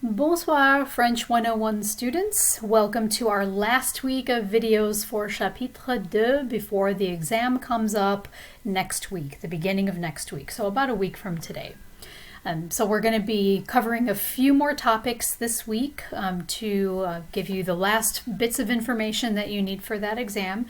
Bonsoir, French 101 students. Welcome to our last week of videos for Chapitre 2 before the exam comes up next week, the beginning of next week, so about a week from today. So we're going to be covering a few more topics this week to give you the last bits of information that you need for that exam.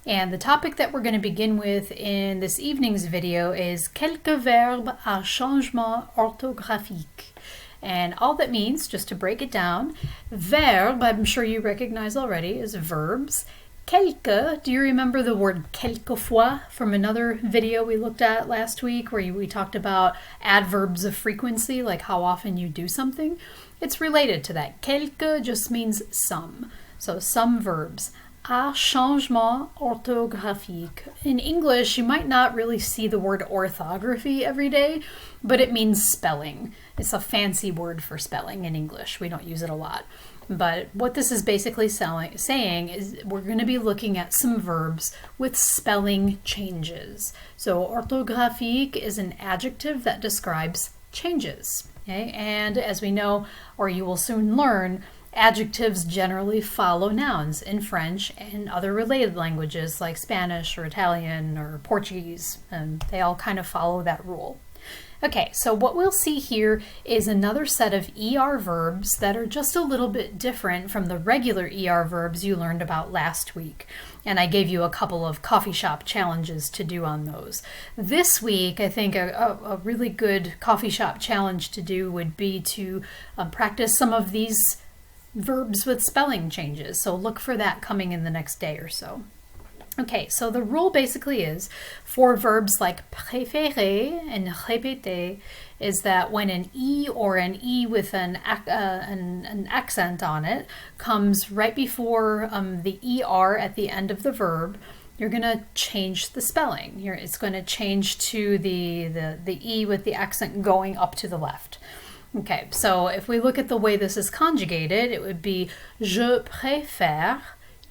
And the topic that we're going to begin with in this evening's video is quelques verbes à changement orthographique. And all that means, just to break it down, verb, I'm sure you recognize already, is verbs. Quelques, do you remember the word quelquefois from another video we looked at last week where we talked about adverbs of frequency, like how often you do something? It's related to that. Quelques just means some. So some verbs. À changement orthographique. In English, you might not really see the word orthography every day, but it means spelling. It's a fancy word for spelling in English. We don't use it a lot. But what this is basically saying is we're going to be looking at some verbs with spelling changes. So orthographique is an adjective that describes changes. Okay? And as we know, or you will soon learn, adjectives generally follow nouns in French and other related languages like Spanish or Italian or Portuguese, and they all kind of follow that rule. Okay, so what we'll see here is another set of ER verbs that are just a little bit different from the regular ER verbs you learned about last week. And I gave you a couple of coffee shop challenges to do on those. This week, I think a really good coffee shop challenge to do would be to practice some of these verbs with spelling changes. So look for that coming in the next day or so. Okay, so the rule basically is for verbs like préférer and répéter is that when an E or an E with an accent on it comes right before the ER at the end of the verb, you're going to change the spelling. It's going to change to the E with the accent going up to the left. Okay, so if we look at the way this is conjugated, it would be je préfère,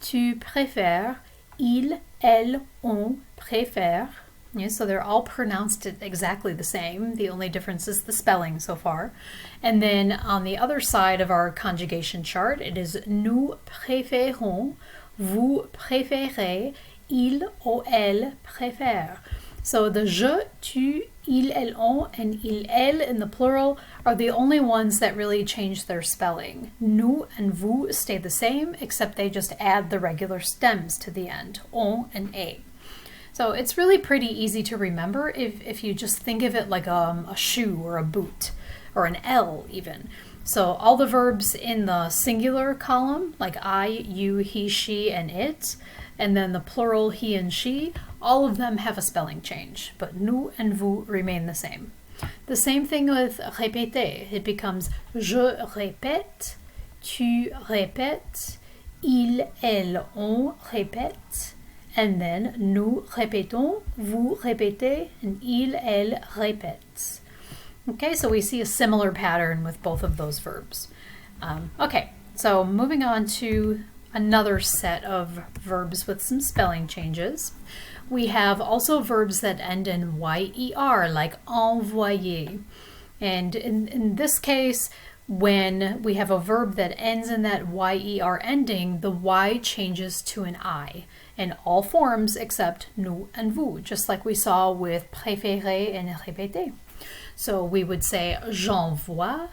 tu préfères, il, elle, on préfère. Yeah, so they're all pronounced exactly the same. The only difference is the spelling so far. And then on the other side of our conjugation chart, it is nous préférons, vous préférez, il ou elle préfère. So the je, tu, il, elle, on, and il, elle in the plural are the only ones that really change their spelling. Nous and vous stay the same, except they just add the regular stems to the end, on and a. So it's really pretty easy to remember if you just think of it like a shoe or a boot, or an L even. So all the verbs in the singular column, like I, you, he, she, and it, and then the plural he and she, all of them have a spelling change, but nous and vous remain the same. The same thing with répéter. It becomes je répète, tu répètes, il, elle, on répète, and then nous répétons, vous répétez, and il, elle répète. Okay, so we see a similar pattern with both of those verbs. Okay, so moving on to another set of verbs with some spelling changes. We have also verbs that end in yer, like envoyer. And in this case, when we have a verb that ends in that yer ending, the Y changes to an I in all forms except nous and vous, just like we saw with préférer and répéter. So we would say j'envoie,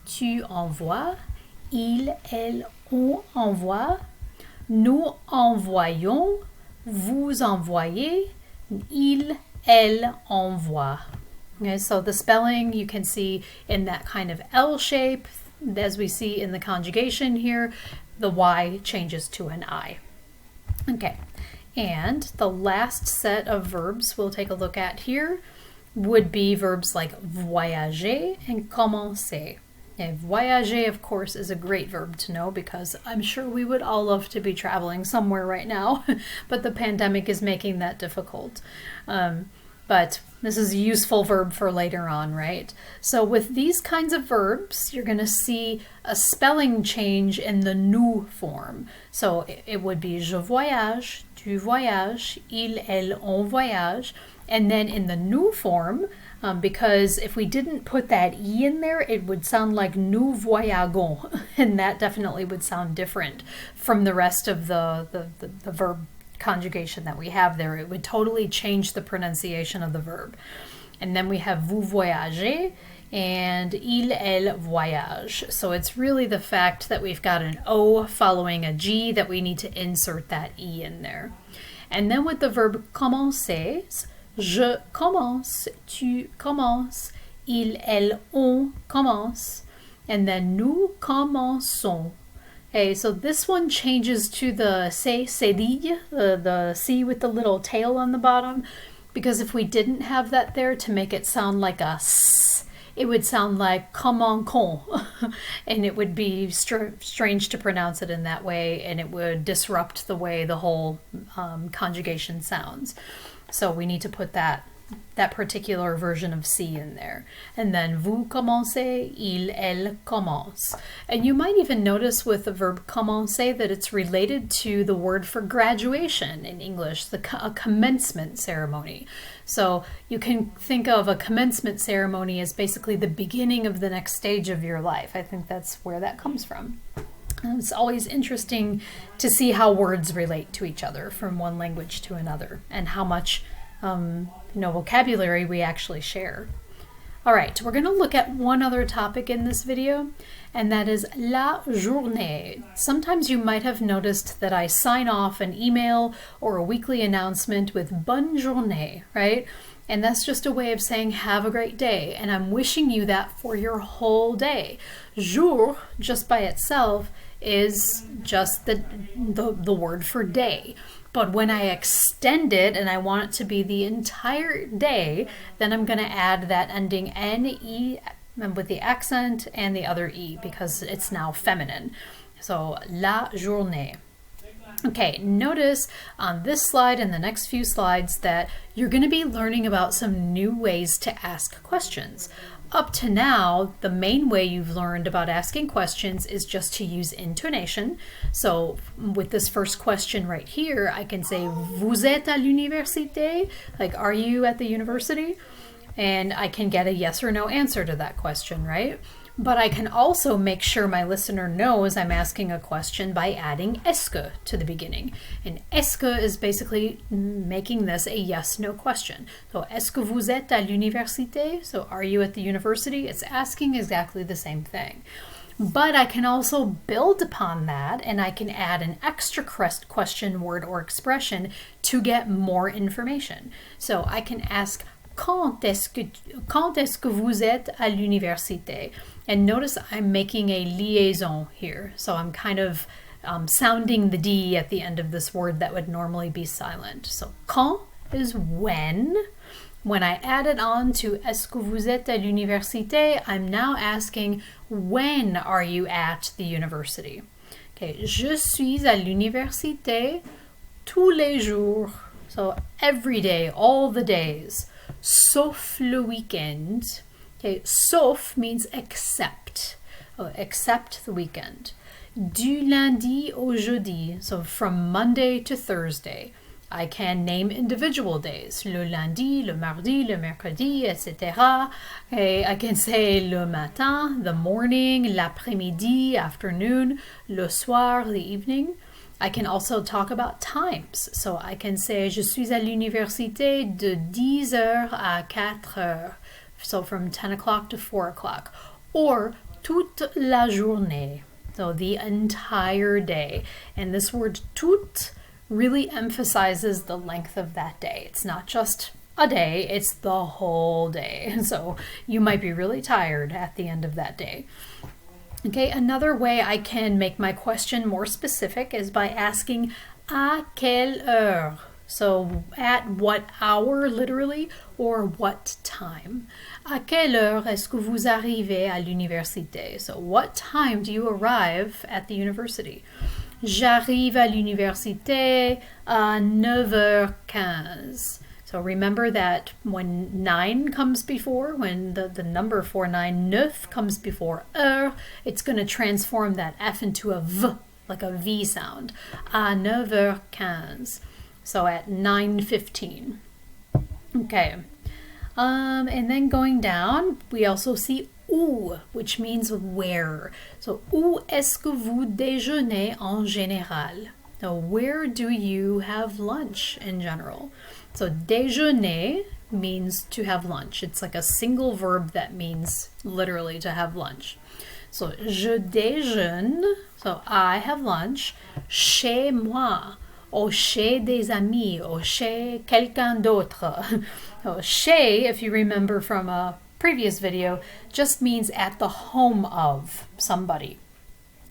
tu envoies, il, elle, on envoie, nous envoyons, vous envoyez, il, elle envoie. Okay, so the spelling you can see in that kind of L shape, as we see in the conjugation here, the Y changes to an I. Okay, and the last set of verbs we'll take a look at here would be verbs like voyager and commencer. Yeah, voyager, of course, is a great verb to know because I'm sure we would all love to be traveling somewhere right now, but the pandemic is making that difficult. But this is a useful verb for later on, right? So with these kinds of verbs, you're going to see a spelling change in the nous form. So it would be je voyage, tu voyages, il, elle, on voyage. And then in the nous form, because if we didn't put that E in there, it would sound like nous voyageons, and that definitely would sound different from the rest of the verb conjugation that we have there. It would totally change the pronunciation of the verb. And then we have vous voyagez and il, elle voyage. So it's really the fact that we've got an O following a G that we need to insert that E in there. And then with the verb commencer, je commence, tu commences, il, elle, on commence, and then nous commençons. Okay, so this one changes to the cédille, the C with the little tail on the bottom, because if we didn't have that there to make it sound like a S, it would sound like commençons, and it would be strange to pronounce it in that way, and it would disrupt the way the whole conjugation sounds. So we need to put that particular version of C in there. And then vous commencez, il, elle commence. And you might even notice with the verb commencer that it's related to the word for graduation in English, a commencement ceremony. So you can think of a commencement ceremony as basically the beginning of the next stage of your life. I think that's where that comes from. And it's always interesting to see how words relate to each other from one language to another, and how much vocabulary we actually share. All right, we're going to look at one other topic in this video, and that is la journée. Sometimes you might have noticed that I sign off an email or a weekly announcement with bonne journée, right? And that's just a way of saying have a great day, and I'm wishing you that for your whole day. Jour, just by itself, is just the word for day. But when I extend it and I want it to be the entire day, then I'm going to add that ending N-E with the accent and the other E, because it's now feminine. So, la journée. Okay, notice on this slide and the next few slides that you're going to be learning about some new ways to ask questions. Up to now, the main way you've learned about asking questions is just to use intonation. So with this first question right here, I can say, vous êtes à l'université? Like, are you at the university? And I can get a yes or no answer to that question, right? But I can also make sure my listener knows I'm asking a question by adding est-ce que to the beginning. And est-ce que is basically making this a yes-no question. So, est-ce que vous êtes à l'université? So, are you at the university? It's asking exactly the same thing. But I can also build upon that, and I can add an extra question, word, or expression to get more information. So, I can ask, quand est-ce que vous êtes à l'université? And notice I'm making a liaison here. So I'm kind of sounding the D at the end of this word that would normally be silent. So quand is when. When I add it on to est-ce que vous êtes à l'université, I'm now asking, when are you at the university? Okay, je suis à l'université tous les jours. So every day, all the days. Sauf le weekend. Okay, sauf means except. Except the weekend. Du lundi au jeudi. So from Monday to Thursday. I can name individual days. Le lundi, le mardi, le mercredi, etc. Okay, I can say le matin, the morning, l'après-midi, afternoon, le soir, the evening. I can also talk about times. So I can say, je suis à l'université de 10 heures à 4 heures. So from 10 o'clock to 4 o'clock. Or toute la journée. So the entire day. And this word toute really emphasizes the length of that day. It's not just a day, it's the whole day. And so you might be really tired at the end of that day. Okay, another way I can make my question more specific is by asking à quelle heure? So at what hour, literally, or what time? À quelle heure est-ce que vous arrivez à l'université? So what time do you arrive at the university? J'arrive à l'université à 9h15. So remember that when 9 comes before, when the number 49, neuf comes before heure, it's going to transform that F into a V, like a V sound. À 9h15. So at 9:15. Okay. And then going down, we also see où, which means where. So, où est-ce que vous déjeunez en général? So, where do you have lunch in general? So, déjeuner means to have lunch. It's like a single verb that means literally to have lunch. So, je déjeune, so I have lunch, chez moi, or chez des amis, or chez quelqu'un d'autre. So, chez, if you remember from a previous video, just means at the home of somebody.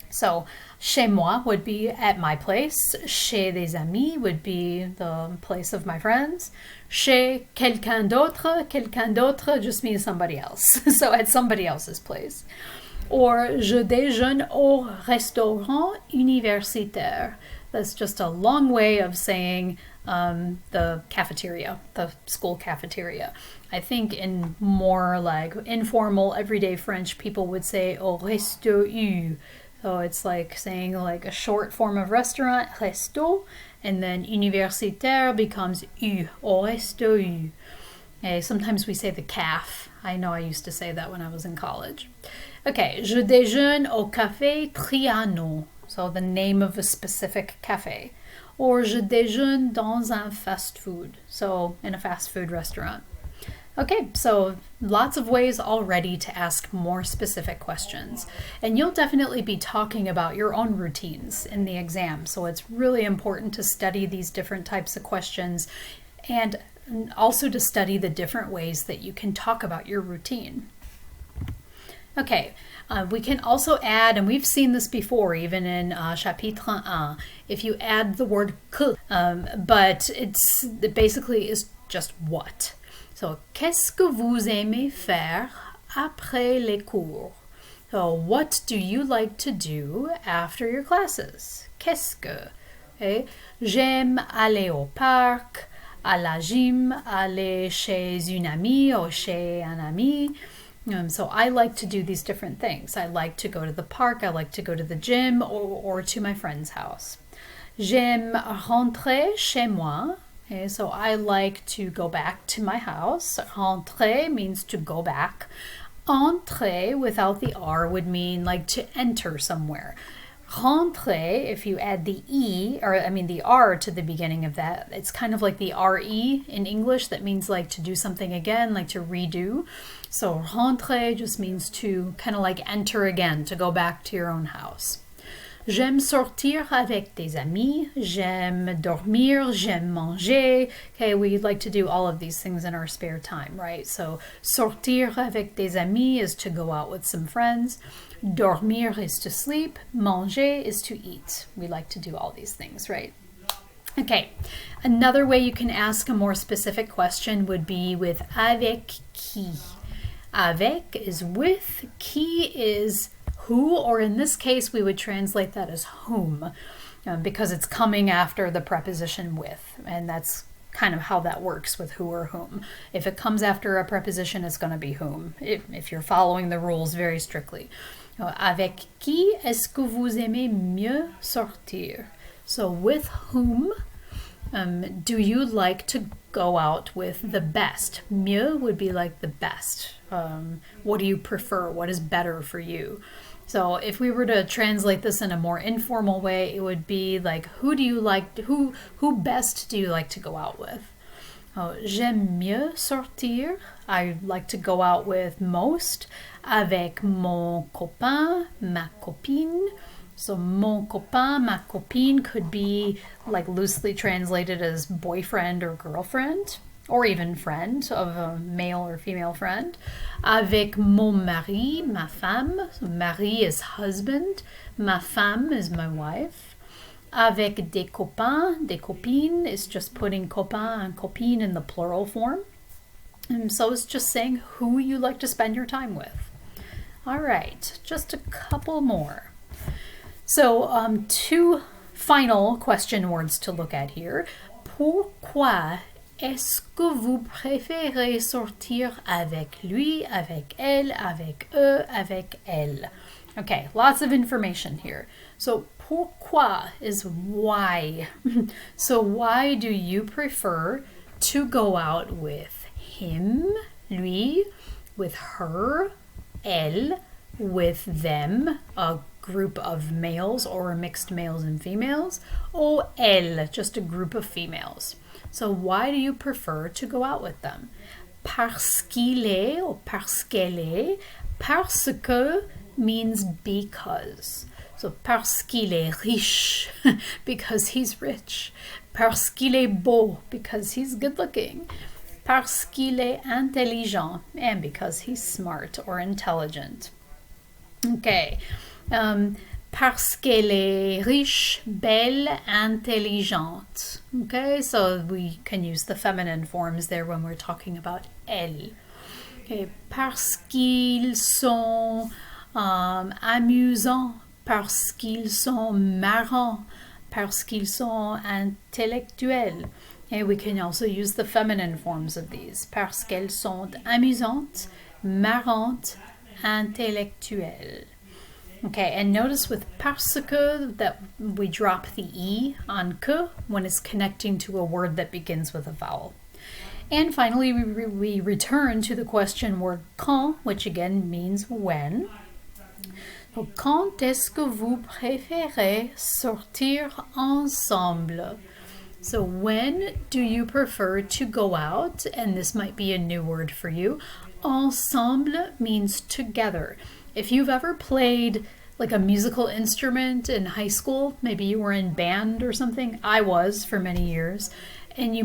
So, chez moi would be at my place. Chez des amis would be the place of my friends. Chez quelqu'un d'autre just means somebody else. So, at somebody else's place. Or, je déjeune au restaurant universitaire. That's just a long way of saying the cafeteria, the school cafeteria. I think in more like informal, everyday French, people would say au resto U. So it's like saying like a short form of restaurant, resto, and then universitaire becomes U, au resto U. Okay, sometimes we say the caf. I know I used to say that when I was in college. Okay, je déjeune au café Trianon. So the name of a specific cafe. Or je déjeune dans un fast food. So in a fast food restaurant. Okay, so lots of ways already to ask more specific questions. And you'll definitely be talking about your own routines in the exam. So it's really important to study these different types of questions and also to study the different ways that you can talk about your routine. Okay, we can also add, and we've seen this before, even in chapitre 1, if you add the word que, but it basically is just what. So, qu'est-ce que vous aimez faire après les cours? So, what do you like to do after your classes? Qu'est-ce que? Okay? J'aime aller au parc, à la gym, aller chez une amie or chez un ami. So I like to do these different things. I like to go to the park, I like to go to the gym or to my friend's house. J'aime rentrer chez moi. Okay, so I like to go back to my house. Rentrer means to go back. Entrer without the R would mean like to enter somewhere. Rentrer, if you add the the R to the beginning of that, it's kind of like the RE in English that means like to do something again, like to redo. So rentrer just means to kind of like enter again, to go back to your own house. J'aime sortir avec des amis. J'aime dormir. J'aime manger. Okay, we like to do all of these things in our spare time, right? So sortir avec des amis is to go out with some friends. Dormir is to sleep. Manger is to eat. We like to do all these things, right? Okay, another way you can ask a more specific question would be with avec qui. Avec is with, qui is who, or in this case, we would translate that as whom, because it's coming after the preposition with, and that's kind of how that works with who or whom. If it comes after a preposition, it's going to be whom, if you're following the rules very strictly. Avec qui est-ce que vous aimez mieux sortir? So with whom do you like to go out with the best? Mieux would be like the best. What do you prefer? What is better for you? So if we were to translate this in a more informal way, it would be like, who best do you like to go out with? J'aime mieux sortir. I like to go out with most. Avec mon copain, ma copine. So mon copain, ma copine could be like loosely translated as boyfriend or girlfriend, or even friend of a male or female friend. Avec mon mari, ma femme. So mari is husband. Ma femme is my wife. Avec des copains, des copines is just putting copain and copine in the plural form. And so it's just saying who you like to spend your time with. All right, just a couple more. So two final question words to look at here. Pourquoi est-ce que vous préférez sortir avec lui, avec elle, avec eux, avec elle? Okay, lots of information here. So pourquoi is why. So why do you prefer to go out with him, lui, with her, elle, with them, a group of males or mixed males and females, or elle, just a group of females. So why do you prefer to go out with them? Parce qu'il est or parce qu'elle est. Parce que means because. So parce qu'il est riche, because he's rich. Parce qu'il est beau, because he's good looking. Parce qu'il est intelligent, and because he's smart or intelligent. Okay. Parce qu'elle est riche, belle, intelligente. Okay, so we can use the feminine forms there when we're talking about elle. Okay, parce qu'ils sont amusants, parce qu'ils sont marrants, parce qu'ils sont intellectuels. Okay, we can also use the feminine forms of these. Parce qu'elles sont amusantes, marrantes, intellectuelles. Okay, and notice with parce que that we drop the E on que when it's connecting to a word that begins with a vowel. And finally, we return to the question word quand, which again means when. So, quand est-ce que vous préférez sortir ensemble? So when do you prefer to go out? And this might be a new word for you. Ensemble means together. If you've ever played like a musical instrument in high school, maybe you were in band or something. I was for many years. And you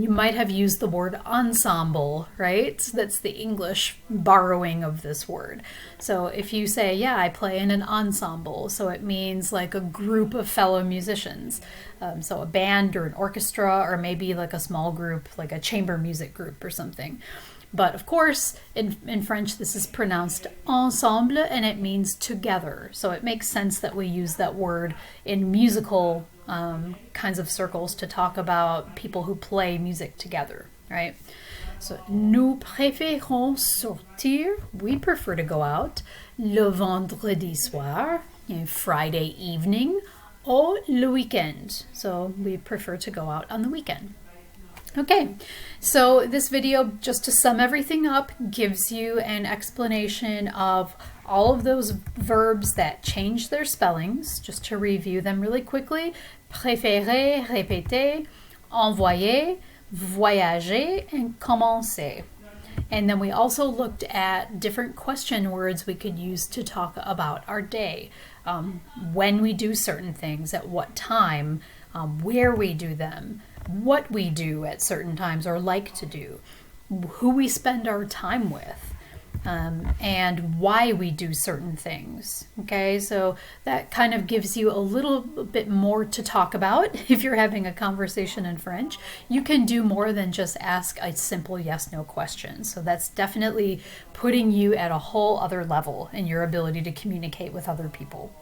might have used the word ensemble, right? That's the English borrowing of this word. So if you say, yeah, I play in an ensemble, so it means like a group of fellow musicians. So a band or an orchestra, or maybe like a small group, like a chamber music group or something. But of course, in French, this is pronounced ensemble, and it means together. So it makes sense that we use that word in musical kinds of circles to talk about people who play music together, right? So, nous préférons sortir, we prefer to go out, le vendredi soir, Friday evening, or le weekend. So we prefer to go out on the weekend. Okay, so this video, just to sum everything up, gives you an explanation of all of those verbs that change their spellings. Just to review them really quickly: préférer, répéter, envoyer, voyager, and commencer. And then we also looked at different question words we could use to talk about our day. When we do certain things, at what time, where we do them, what we do at certain times or like to do, who we spend our time with, and why we do certain things. Okay, so that kind of gives you a little bit more to talk about if you're having a conversation in French. You can do more than just ask a simple yes/no question. So that's definitely putting you at a whole other level in your ability to communicate with other people.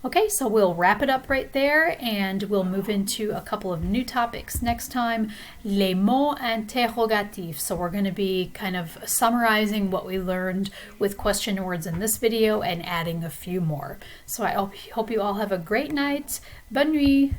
Okay, so we'll wrap it up right there, and we'll move into a couple of new topics next time. Les mots interrogatifs. So we're going to be kind of summarizing what we learned with question words in this video and adding a few more. So I hope you all have a great night. Bonne nuit.